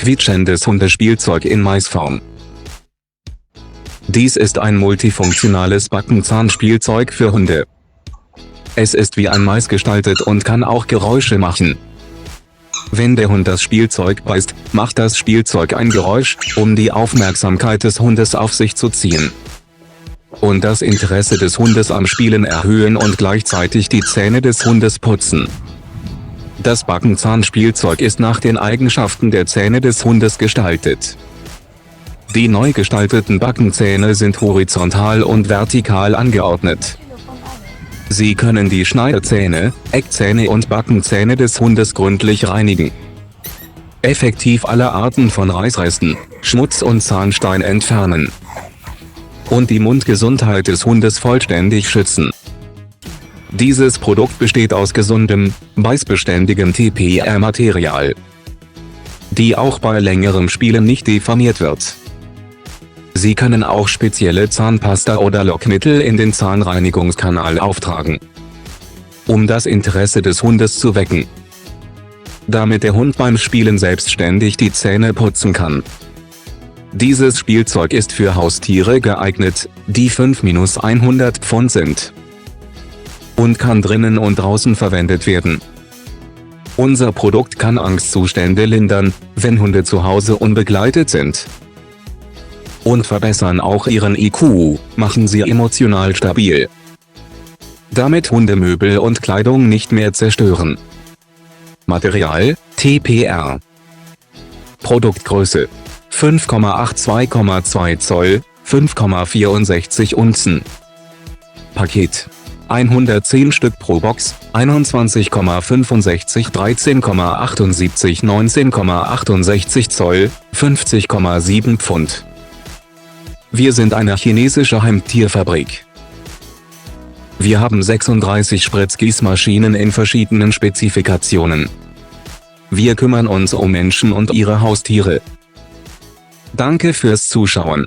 quietschendes Hundespielzeug in Maisform. Dies ist ein multifunktionales Backenzahnspielzeug für Hunde. Es ist wie ein Mais gestaltet und kann auch Geräusche machen. Wenn der Hund das Spielzeug beißt, macht das Spielzeug ein Geräusch, um die Aufmerksamkeit des Hundes auf sich zu ziehen und das Interesse des Hundes am Spielen erhöhen und gleichzeitig die Zähne des Hundes putzen. Das Backenzahnspielzeug ist nach den Eigenschaften der Zähne des Hundes gestaltet. Die neu gestalteten Backenzähne sind horizontal und vertikal angeordnet. Sie können die Schneidezähne, Eckzähne und Backenzähne des Hundes gründlich reinigen, effektiv alle Arten von Reißresten, Schmutz und Zahnstein entfernen und die Mundgesundheit des Hundes vollständig schützen. Dieses Produkt besteht aus gesundem, beißbeständigem TPR-Material, die auch bei längerem Spielen nicht deformiert wird. Sie können auch spezielle Zahnpasta oder Lockmittel in den Zahnreinigungskanal auftragen, um das Interesse des Hundes zu wecken, damit der Hund beim Spielen selbstständig die Zähne putzen kann. Dieses Spielzeug ist für Haustiere geeignet, die 5-100 Pfund sind, und kann drinnen und draußen verwendet werden. Unser Produkt kann Angstzustände lindern, wenn Hunde zu Hause unbegleitet sind, und verbessern auch ihren IQ, machen sie emotional stabil, damit Hunde Möbel und Kleidung nicht mehr zerstören. Material: TPR. Produktgröße: 5,8-2,2 Zoll, 5,64 Unzen. Paket: 110 Stück pro Box, 21,65, 13,78, 19,68 Zoll, 50,7 Pfund. Wir sind eine chinesische Heimtierfabrik. Wir haben 36 Spritzgießmaschinen in verschiedenen Spezifikationen. Wir kümmern uns um Menschen und ihre Haustiere. Danke fürs Zuschauen.